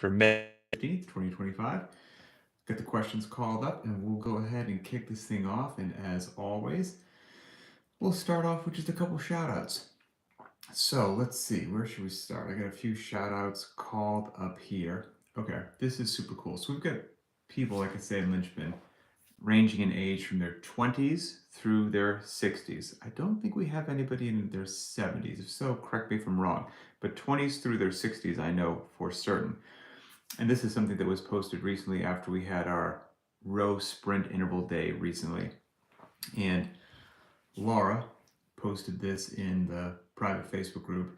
for May 15th, 2025. Get the questions called up and we'll go ahead and kick this thing off. And as always, we'll start off with just a couple shout outs. So let's see, where should we start? I got a few shout outs called up here. Okay, this is super cool. So we've got people, like I say, in Linchpin, ranging in age from their 20s through their 60s. I don't think we have anybody in their 70s. If so, correct me if I'm wrong. But 20s through their 60s, I know for certain. And this is something that was posted recently after we had our row sprint interval day recently. And Laura posted this in the private Facebook group.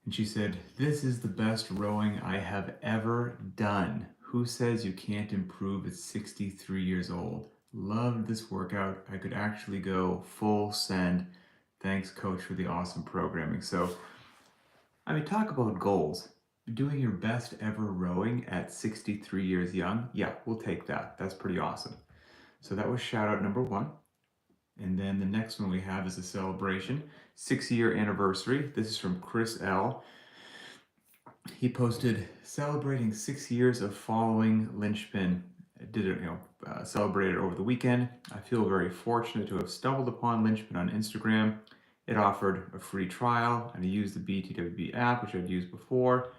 And she said, "This is the best rowing I have ever done. Who says you can't improve at 63 years old? Loved this workout. I could actually go full send. Thanks, coach, for the awesome programming." So, I mean, talk about goals. Doing your best ever rowing at 63 years young. Yeah, we'll take that. That's pretty awesome. So that was shout out number one. And then the next one we have is a celebration, 6-year anniversary. This is from Chris L. He posted, celebrating 6 years of following Linchpin. Did it, celebrated over the weekend. I feel very fortunate to have stumbled upon Linchpin on Instagram. It offered a free trial, and I used the BTWB app, which I've used before.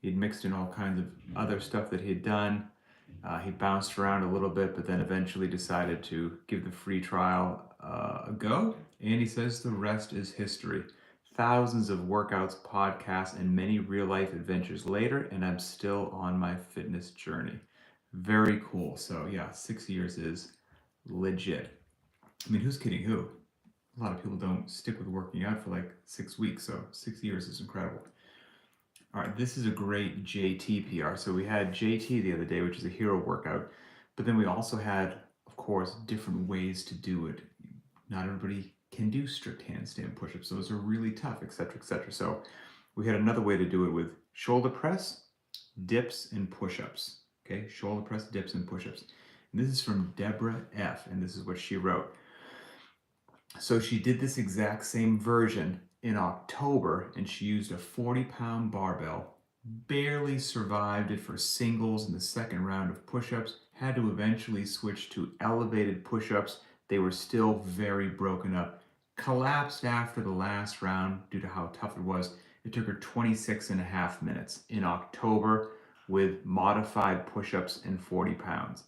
He'd mixed in all kinds of other stuff that he'd done. He bounced around a little bit, but then eventually decided to give the free trial a go. And he says the rest is history. Thousands of workouts, podcasts, and many real-life adventures later, and I'm still on my fitness journey. Very cool. So yeah, 6 years is legit. I mean, who's kidding who? A lot of people don't stick with working out for like 6 weeks, so 6 years is incredible. All right, this is a great JT PR. So we had JT the other day, which is a hero workout, but then we also had, of course, different ways to do it. Not everybody can do strict handstand push-ups. Those are really tough, etc., etc. So we had another way to do it with shoulder press, dips, and push-ups. Okay, shoulder press, dips, and push-ups. And this is from Deborah F., and this is what she wrote. So she did this exact same version in October, and she used a 40-pound barbell, barely survived it for singles in the second round of push-ups, had to eventually switch to elevated push-ups. They were still very broken up, collapsed after the last round due to how tough it was. It took her 26 and a half minutes in October with modified push-ups and 40 pounds.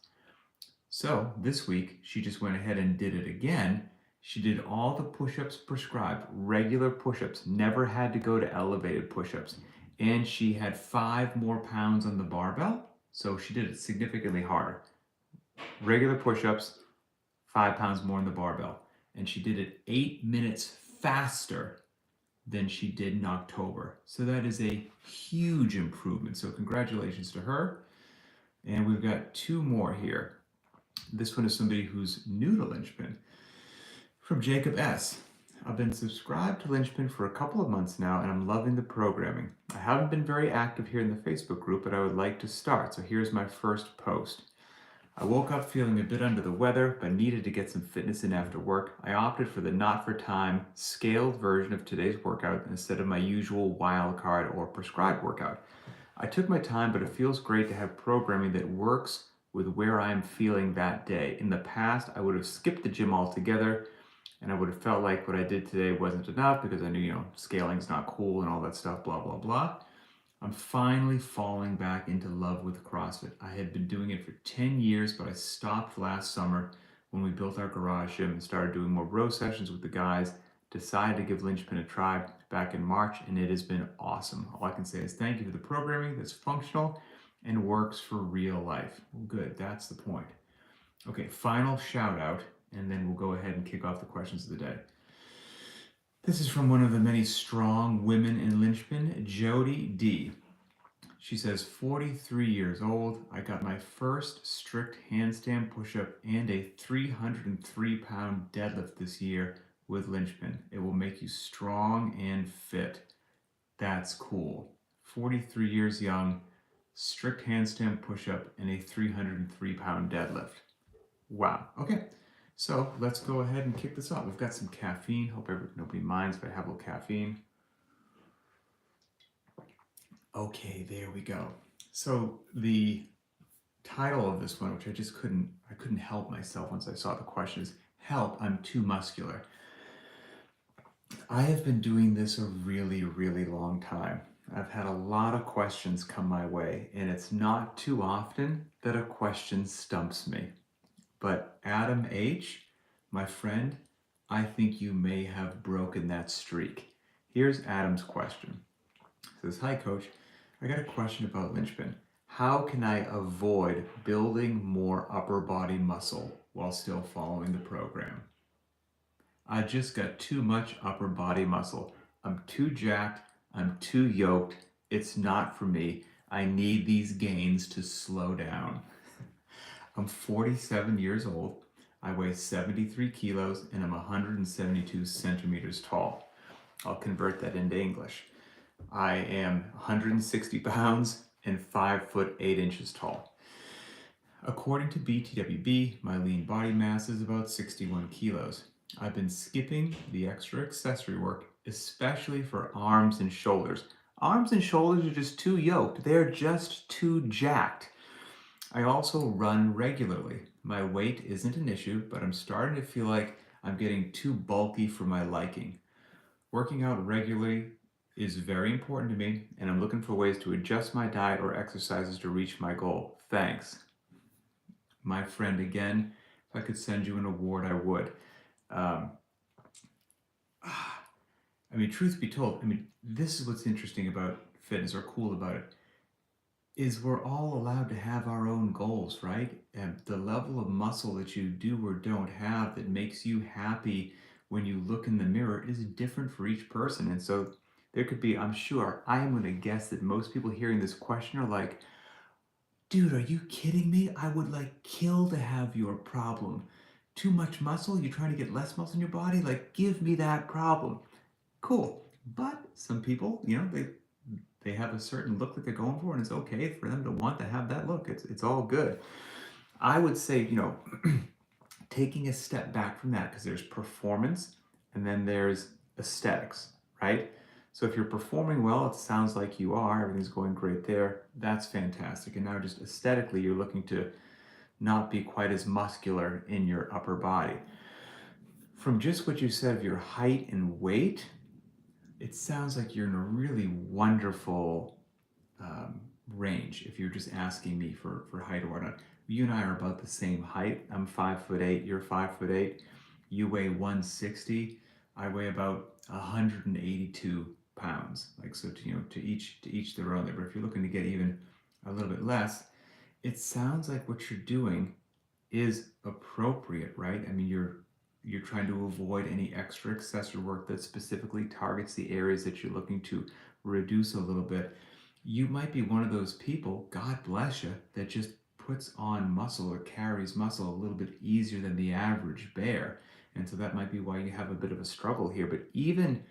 So this week, she just went ahead and did it again. She did all the push-ups prescribed, regular push-ups, never had to go to elevated push-ups. And she had 5 more pounds on the barbell, so she did it significantly harder. Regular push-ups, 5 pounds more on the barbell. And she did it 8 minutes faster than she did in October. So that is a huge improvement. So congratulations to her. And we've got 2 more here. This one is somebody who's new to Linchpin. From Jacob S. I've been subscribed to Linchpin for a couple of months now, and I'm loving the programming. I haven't been very active here in the Facebook group, but I would like to start, so here's my first post. I woke up feeling a bit under the weather, but needed to get some fitness in after work. I opted for the not for time, scaled version of today's workout instead of my usual wild card or prescribed workout. I took my time, but it feels great to have programming that works with where I am feeling that day. In the past, I would have skipped the gym altogether, and I would have felt like what I did today wasn't enough because I knew, scaling's not cool and all that stuff, blah, blah, blah. I'm finally falling back into love with CrossFit. I had been doing it for 10 years, but I stopped last summer when we built our garage gym and started doing more row sessions with the guys. Decided to give Linchpin a try back in March, and it has been awesome. All I can say is thank you for the programming that's functional and works for real life. Well, good, that's the point. Okay, final shout out, and then we'll go ahead and kick off the questions of the day. This is from one of the many strong women in Linchpin, Jody D. She says, 43 years old, I got my first strict handstand push-up and a 303-pound deadlift this year with Linchpin. It will make you strong and fit. That's cool. 43 years young, strict handstand push-up, and a 303-pound deadlift. Wow. Okay. So let's go ahead and kick this off. We've got some caffeine. Hope nobody minds if I have a little caffeine. Okay, there we go. So the title of this one, which I couldn't help myself once I saw the question, is "Help, I'm too muscular." I have been doing this a really, really long time. I've had a lot of questions come my way, and it's not too often that a question stumps me. But Adam H., my friend, I think you may have broken that streak. Here's Adam's question. He says, "Hi, coach. I got a question about Linchpin. How can I avoid building more upper body muscle while still following the program? I just got too much upper body muscle. I'm too jacked. I'm too yoked. It's not for me. I need these gains to slow down. I'm 47 years old. I weigh 73 kilos and I'm 172 centimeters tall. I'll convert that into English. I am 160 pounds and 5 foot 8 inches tall. According to BTWB, my lean body mass is about 61 kilos. I've been skipping the extra accessory work, especially for arms and shoulders. Arms and shoulders are just too yoked. They're just too jacked. I also run regularly. My weight isn't an issue, but I'm starting to feel like I'm getting too bulky for my liking. Working out regularly is very important to me, and I'm looking for ways to adjust my diet or exercises to reach my goal. Thanks." My friend, again, if I could send you an award, I would. Um, I mean, truth be told, this is what's interesting about fitness or cool about it, is we're all allowed to have our own goals, right? And the level of muscle that you do or don't have that makes you happy when you look in the mirror is different for each person. And so there could be, I'm sure, I am going to guess that most people hearing this question are like, "Dude, are you kidding me? I would like kill to have your problem. Too much muscle? You're trying to get less muscle in your body? Like, give me that problem." Cool. But some people, they have a certain look that they're going for, and it's okay for them to want to have that look. It's all good. I would say, taking a step back from that, because there's performance and then there's aesthetics, right? So if you're performing well, it sounds like you are, everything's going great there. That's fantastic. And now just aesthetically, you're looking to not be quite as muscular in your upper body. From just what you said of your height and weight, it sounds like you're in a really wonderful range if you're just asking me for height or whatnot. You and I are about the same height. I'm 5 foot 8, you're 5 foot 8. You weigh 160. I weigh about 182 pounds. Like, so to each their own there. But if you're looking to get even a little bit less, it sounds like what you're doing is appropriate, right? I mean, you're trying to avoid any extra accessory work that specifically targets the areas that you're looking to reduce a little bit. You might be one of those people, God bless you, that just puts on muscle or carries muscle a little bit easier than the average bear. And so that might be why you have a bit of a struggle here. But even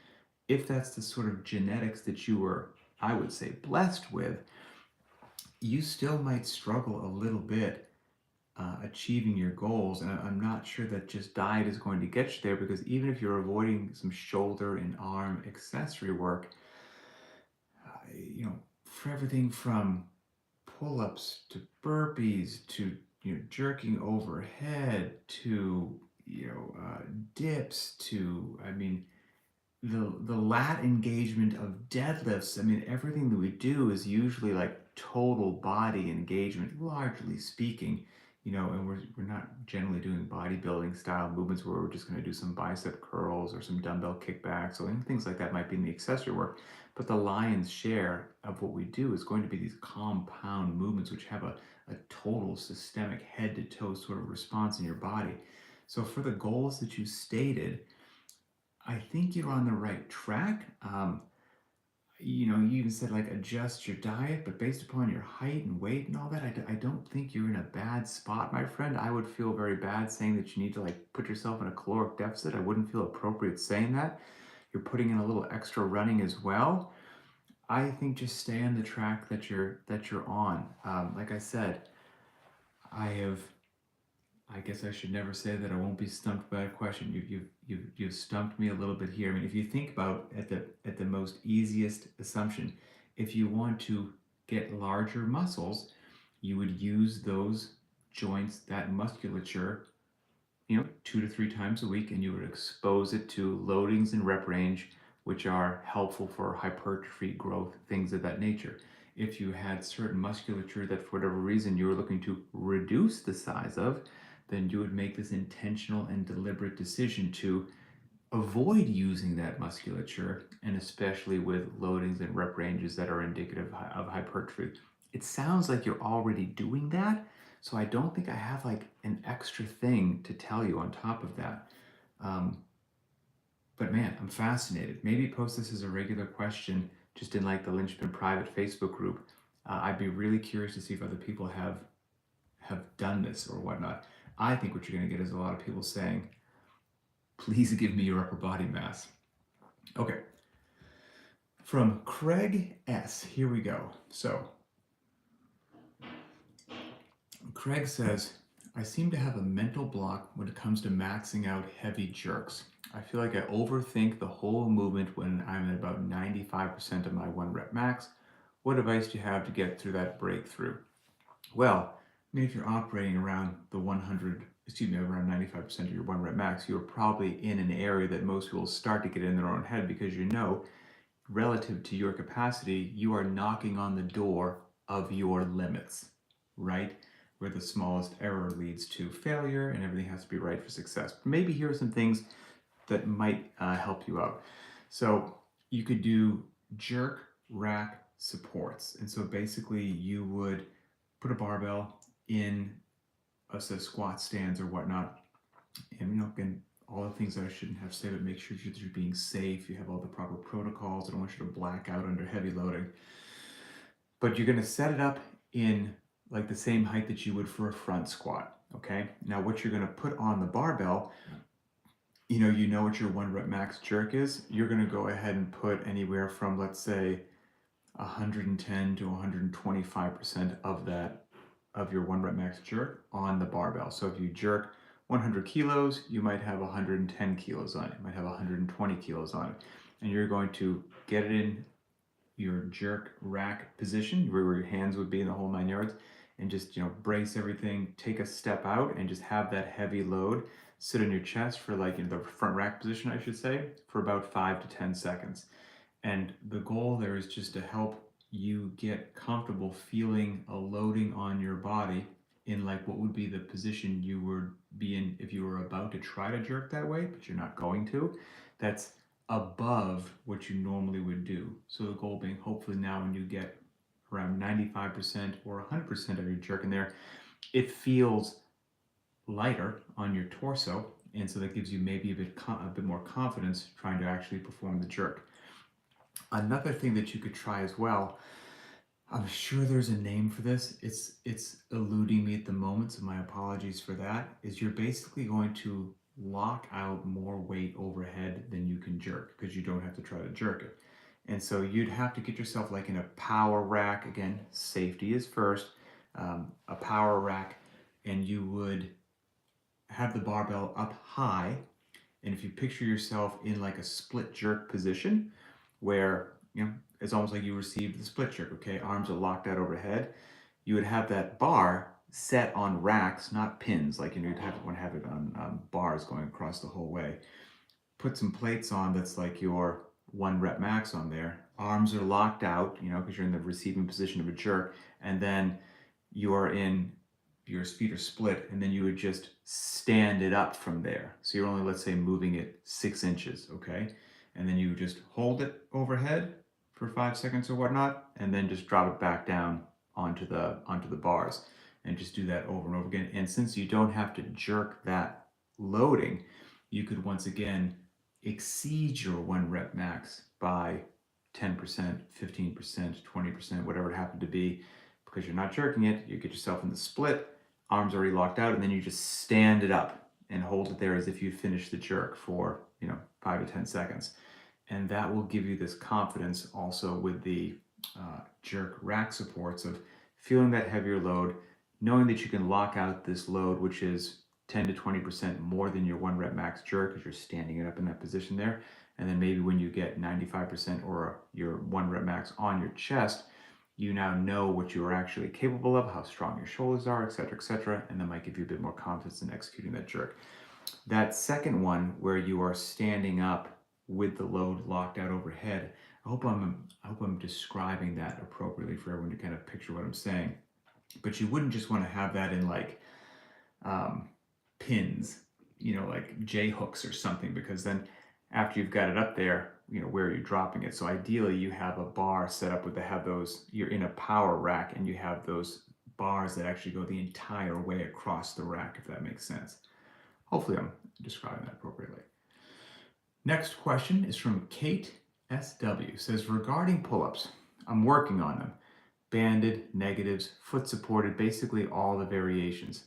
if that's the sort of genetics that you were, I would say, blessed with, you still might struggle a little bit achieving your goals. And I'm not sure that just diet is going to get you there, because even if you're avoiding some shoulder and arm accessory work, for everything from pull-ups to burpees to jerking overhead to dips to, I mean, the lat engagement of deadlifts. I mean, everything that we do is usually like total body engagement, largely speaking, and we're not generally doing bodybuilding style movements where we're just going to do some bicep curls or some dumbbell kickbacks, or things like that might be in the accessory work. But the lion's share of what we do is going to be these compound movements, which have a total systemic head to toe sort of response in your body. So for the goals that you stated, I think you're on the right track. You even said like adjust your diet, but based upon your height and weight and all that, I don't think you're in a bad spot, my friend. I would feel very bad saying that you need to like put yourself in a caloric deficit. I wouldn't feel appropriate saying that. You're putting in a little extra running as well. I think just stay on the track that you're on. Like I said, I guess I should never say that I won't be stumped by a question. You've stumped me a little bit here. I mean, if you think about at the most easiest assumption, if you want to get larger muscles, you would use those joints, that musculature, 2 to 3 times a week, and you would expose it to loadings and rep range, which are helpful for hypertrophy, growth, things of that nature. If you had certain musculature that for whatever reason you were looking to reduce the size of, then you would make this intentional and deliberate decision to avoid using that musculature, and especially with loadings and rep ranges that are indicative of hypertrophy. It sounds like you're already doing that, so I don't think I have like an extra thing to tell you on top of that. But man, I'm fascinated. Maybe post this as a regular question just in like the Linchpin private Facebook group. I'd be really curious to see if other people have done this or whatnot. I think what you're going to get is a lot of people saying, please give me your upper body mass. Okay. From Craig S. Here we go. So, Craig says, I seem to have a mental block when it comes to maxing out heavy jerks. I feel like I overthink the whole movement when I'm at about 95% of my 1 rep max. What advice do you have to get through that breakthrough? Well, I mean, if you're operating around around 95% of your 1 rep max, you're probably in an area that most people start to get in their own head, because relative to your capacity, you are knocking on the door of your limits, right? Where the smallest error leads to failure and everything has to be right for success. Maybe here are some things that might help you out. So you could do jerk rack supports. And so basically you would put a barbell in squat stands or whatnot. And again, all the things that I shouldn't have said, but make sure that you're being safe. You have all the proper protocols. I don't want you to black out under heavy loading. But you're going to set it up in like the same height that you would for a front squat. Okay. Now what you're going to put on the barbell, you know what your 1 rep max jerk is. You're going to go ahead and put anywhere from, let's say, 110 to 125% of your 1 rep max jerk on the barbell. So if you jerk 100 kilos, you might have 110 kilos on it. You might have 120 kilos on it. And you're going to get it in your jerk rack position, where your hands would be in the whole 9 yards, and just brace everything, take a step out, and just have that heavy load sit on your chest for like in the front rack position, I should say, for about 5 to 10 seconds. And the goal there is just to help you get comfortable feeling a loading on your body in like what would be the position you would be in if you were about to try to jerk that way, but you're not going to. That's above what you normally would do. So the goal being, hopefully now when you get around 95% or 100% of your jerk in there, it feels lighter on your torso, and so that gives you maybe a bit more confidence trying to actually perform the jerk. Another thing that you could try as well, I'm sure there's a name for this, it's eluding me at the moment, so my apologies for that, is you're basically going to lock out more weight overhead than you can jerk, because you don't have to try to jerk it. And so you'd have to get yourself like in a power rack, again, safety is first, a power rack, and you would have the barbell up high, and if you picture yourself in like a split jerk position where it's almost like you received the split jerk, okay, arms are locked out overhead, you would have that bar set on racks, not pins, like you'd want to have it on bars going across the whole way. Put some plates on that's like your 1 rep max on there, arms are locked out, because you're in the receiving position of a jerk, and then your feet are split, and then you would just stand it up from there. So you're only, let's say, moving it 6 inches, okay? And then you just hold it overhead for 5 seconds or whatnot, and then just drop it back down onto the bars, and just do that over and over again. And since you don't have to jerk that loading, you could once again exceed your 1 rep max by 10%, 15%, 20%, whatever it happened to be, because you're not jerking it. You get yourself in the split, arms already locked out, and then you just stand it up and hold it there as if you finished the jerk for 5 to 10 seconds. And that will give you this confidence also with the jerk rack supports of feeling that heavier load, knowing that you can lock out this load, which is 10 to 20% more than your 1 rep max jerk, because you're standing it up in that position there. And then maybe when you get 95% or your 1 rep max on your chest, you now know what you are actually capable of, how strong your shoulders are, etc., and that might give you a bit more confidence in executing that jerk. That second one, where you are standing up with the load locked out overhead, I hope I'm describing that appropriately for everyone to kind of picture what I'm saying. But you wouldn't just want to have that in like pins, like J hooks or something, because then after you've got it up there, where are you dropping it? So ideally you have a bar set up you're in a power rack and you have those bars that actually go the entire way across the rack, if that makes sense. Hopefully I'm describing that appropriately. Next question is from Kate SW. Says, regarding pull-ups, I'm working on them. Banded, negatives, foot supported, basically all the variations.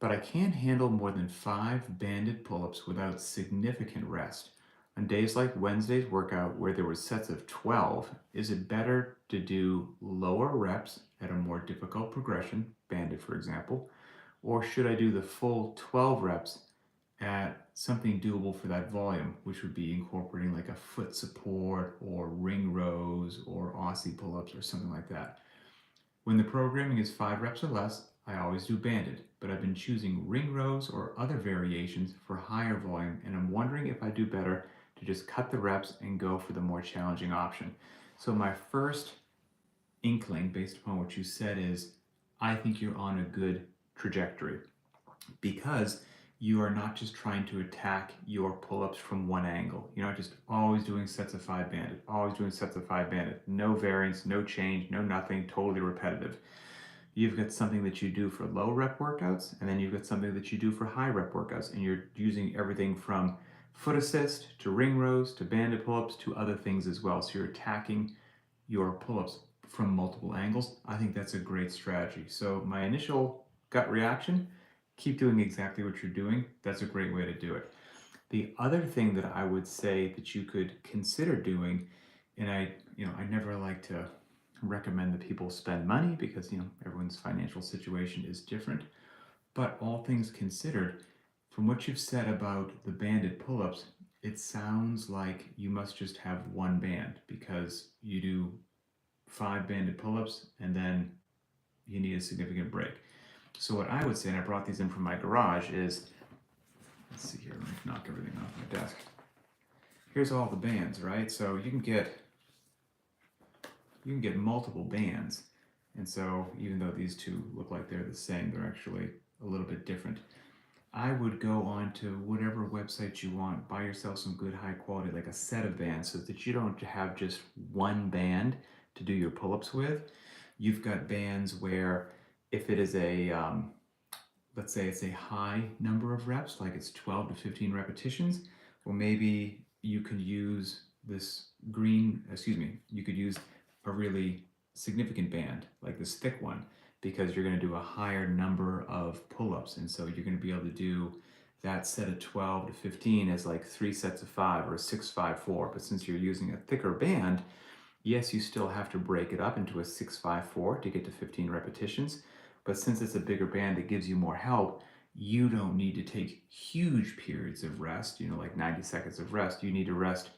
But I can't handle more than 5 banded pull-ups without significant rest. On days like Wednesday's workout where there were sets of 12, is it better to do lower reps at a more difficult progression, banded for example, or should I do the full 12 reps at something doable for that volume, which would be incorporating like a foot support or ring rows or Aussie pull-ups or something like that? When the programming is 5 reps or less, I always do banded, but I've been choosing ring rows or other variations for higher volume, and I'm wondering if I do better to just cut the reps and go for the more challenging option. So my first inkling, based upon what you said, is I think you're on a good trajectory, because you are not just trying to attack your pull-ups from one angle. You're not just always doing sets of 5 banded, always doing sets of 5 banded. No variance, no change, no nothing, totally repetitive. You've got something that you do for low rep workouts, and then you've got something that you do for high rep workouts, and you're using everything from foot assist to ring rows to banded pull-ups to other things as well. So you're attacking your pull-ups from multiple angles. I think that's a great strategy. So my initial gut reaction, keep doing exactly what you're doing. That's a great way to do it. The other thing that I would say that you could consider doing, and I never like to recommend that people spend money because everyone's financial situation is different, but all things considered, from what you've said about the banded pull-ups, it sounds like you must just have one band, because you do 5 banded pull-ups and then you need a significant break. So what I would say, and I brought these in from my garage, is, let's see here, let me knock everything off my desk. Here's all the bands, right? So you can get multiple bands. And so even though these two look like they're the same, they're actually a little bit different. I would go on to whatever website you want, buy yourself some good high quality, like a set of bands, so that you don't have just one band to do your pull-ups with. You've got bands where if it is let's say it's a high number of reps, like it's 12 to 15 repetitions, well, maybe you could use you could use a really significant band, like this thick one, because you're going to do a higher number of pull-ups. And so you're going to be able to do that set of 12 to 15 as like 3 sets of 5 or a 6-5-4. But since you're using a thicker band, yes, you still have to break it up into a 6-5-4 to get to 15 repetitions. But since it's a bigger band that gives you more help, you don't need to take huge periods of rest, like 90 seconds of rest. You need to rest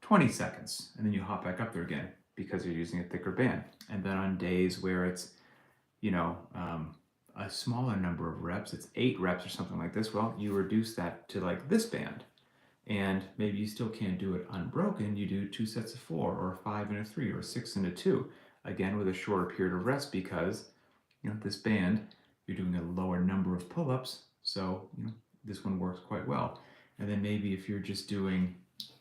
20 seconds and then you hop back up there again, because you're using a thicker band. And then on days where it's, a smaller number of reps, it's 8 reps or something like this, well, you reduce that to like this band. And maybe you still can't do it unbroken. You do 2 sets of 4 or 5 and a 3 or 6 and a 2, again with a shorter period of rest, because this band, you're doing a lower number of pull-ups, so this one works quite well. And then maybe if you're just doing,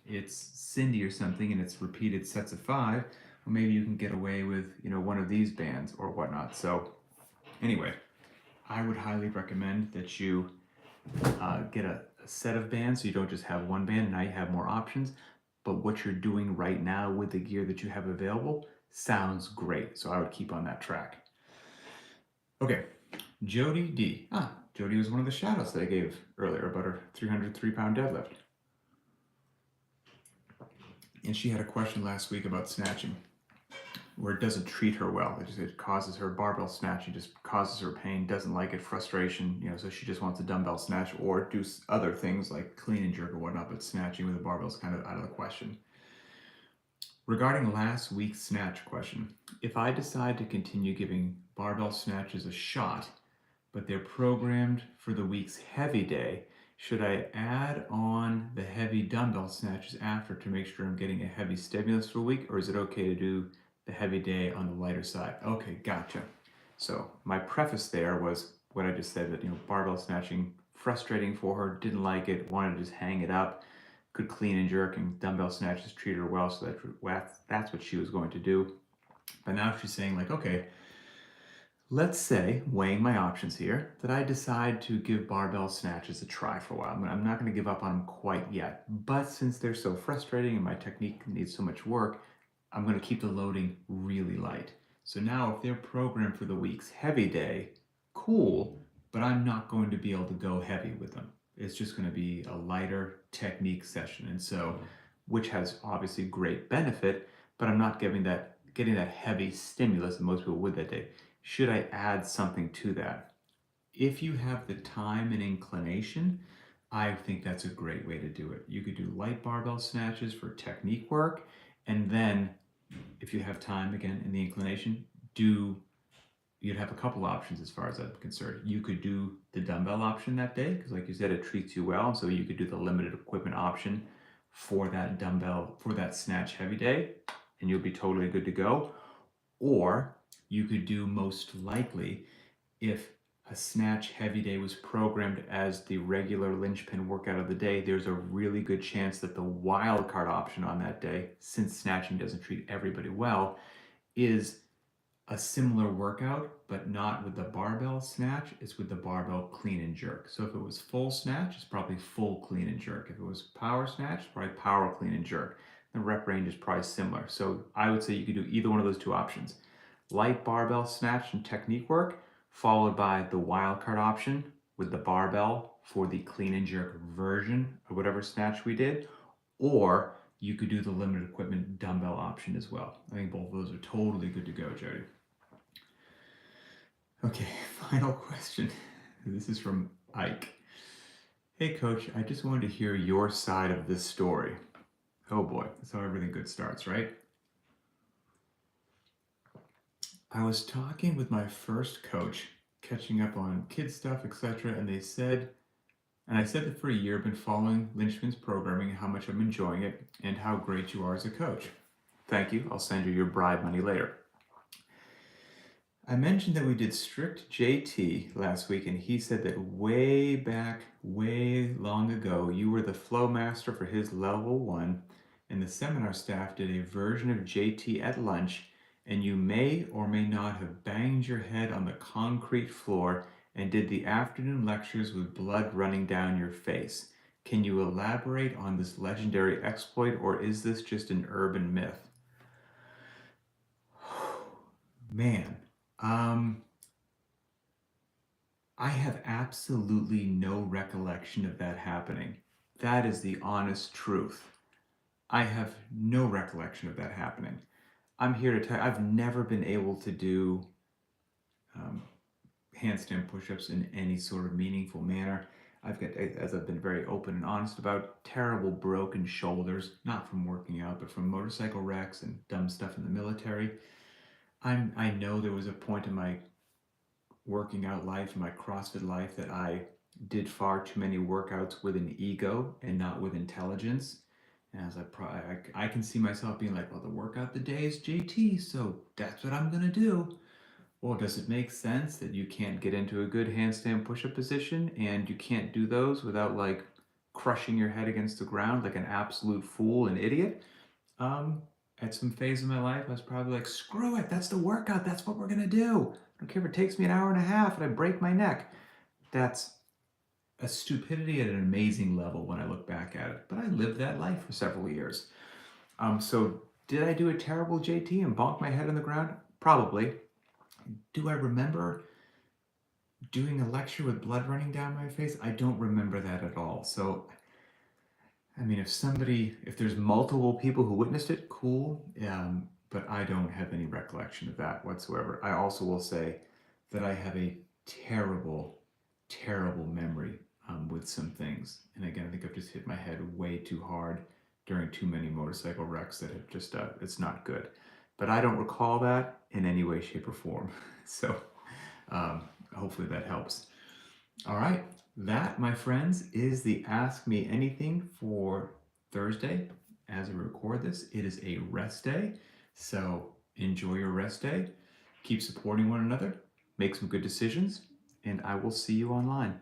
it's Cindy or something, and it's repeated sets of 5, well, maybe you can get away with one of these bands or whatnot. So anyway, I would highly recommend that you get a set of bands, so you don't just have one band and now you have more options. But what you're doing right now with the gear that you have available sounds great, so I would keep on that track. Okay, Jody D. Jody was one of the shoutouts that I gave earlier about her 303-pound deadlift. And she had a question last week about snatching, where it doesn't treat her well. It causes her barbell snatching, just causes her pain, doesn't like it, frustration, so she just wants a dumbbell snatch or do other things like clean and jerk or whatnot, but snatching with a barbell is kind of out of the question. Regarding last week's snatch question, if I decide to continue giving barbell snatches a shot, but they're programmed for the week's heavy day, should I add on the heavy dumbbell snatches after to make sure I'm getting a heavy stimulus for a week, or is it okay to do the heavy day on the lighter side? Okay, gotcha. So my preface there was what I just said, that barbell snatching, frustrating for her, didn't like it, wanted to just hang it up, could clean and jerk, and dumbbell snatches treated her well, so that's what she was going to do. But now she's saying, like, okay, let's say, weighing my options here, that I decide to give barbell snatches a try for a while. I'm not going to give up on them quite yet, but since they're so frustrating and my technique needs so much work, I'm going to keep the loading really light. So now if they're programmed for the week's heavy day, cool, but I'm not going to be able to go heavy with them. It's just going to be a lighter technique session. And so, which has obviously great benefit, but I'm not getting that heavy stimulus that most people would that day. Should I add something to that? If you have the time and inclination, I think that's a great way to do it. You could do light barbell snatches for technique work, and then if you have time again and the inclination, you'd have a couple options as far as I'm concerned. You could do the dumbbell option that day, because like you said, it treats you well. So you could do the limited equipment option for that dumbbell, for that snatch heavy day, and you'll be totally good to go. Or you could do, most likely, if a snatch heavy day was programmed as the regular linchpin workout of the day, there's a really good chance that the wild card option on that day, since snatching doesn't treat everybody well, is a similar workout, but not with the barbell snatch. It's with the barbell clean and jerk. So if it was full snatch, it's probably full clean and jerk. If it was power snatch, it's probably power clean and jerk. The rep range is probably similar. So I would say you could do either one of those two options. Light barbell snatch and technique work, followed by the wildcard option with the barbell for the clean and jerk version of whatever snatch we did, or you could do the limited equipment dumbbell option as well. I think both of those are totally good to go, Jody. Okay, final question. This is from Ike. Hey coach, I just wanted to hear your side of this story. Oh boy, that's how everything good starts, right? I was talking with my first coach, catching up on kid stuff, etc., and I said that for a year I've been following Linchpin's programming, how much I'm enjoying it, and how great you are as a coach. Thank you, I'll send you your bribe money later. I mentioned that we did strict JT last week, and he said that way back, way long ago, you were the flow master for his level 1, and the seminar staff did a version of JT at lunch, and you may or may not have banged your head on the concrete floor and did the afternoon lectures with blood running down your face. Can you elaborate on this legendary exploit, or is this just an urban myth? Man. I have absolutely no recollection of that happening. That is the honest truth. I have no recollection of that happening. I'm here to tell you, I've never been able to do handstand push-ups in any sort of meaningful manner. I've got, as I've been very open and honest about, terrible broken shoulders, not from working out, but from motorcycle wrecks and dumb stuff in the military. I know there was a point in my working out life, my CrossFit life, that I did far too many workouts with an ego and not with intelligence. And I was like, I can see myself being like, well, the workout the day is JT, so that's what I'm gonna do. Well, does it make sense that you can't get into a good handstand push-up position and you can't do those without like crushing your head against the ground like an absolute fool and idiot? At some phase of my life, I was probably like, screw it, that's the workout, that's what we're gonna do. I don't care if it takes me an hour and a half and I break my neck. That's a stupidity at an amazing level when I look back at it. But I lived that life for several years. So did I do a terrible JT and bonk my head on the ground? Probably. Do I remember doing a lecture with blood running down my face? I don't remember that at all. So, I mean, if there's multiple people who witnessed it, cool. But I don't have any recollection of that whatsoever. I also will say that I have a terrible, terrible memory with some things. And again, I think I've just hit my head way too hard during too many motorcycle wrecks that have just, it's not good. But I don't recall that in any way, shape, or form. So hopefully that helps. All right, that, my friends, is the Ask Me Anything for Thursday. As we record this, it is a rest day. So enjoy your rest day. Keep supporting one another. Make some good decisions. And I will see you online.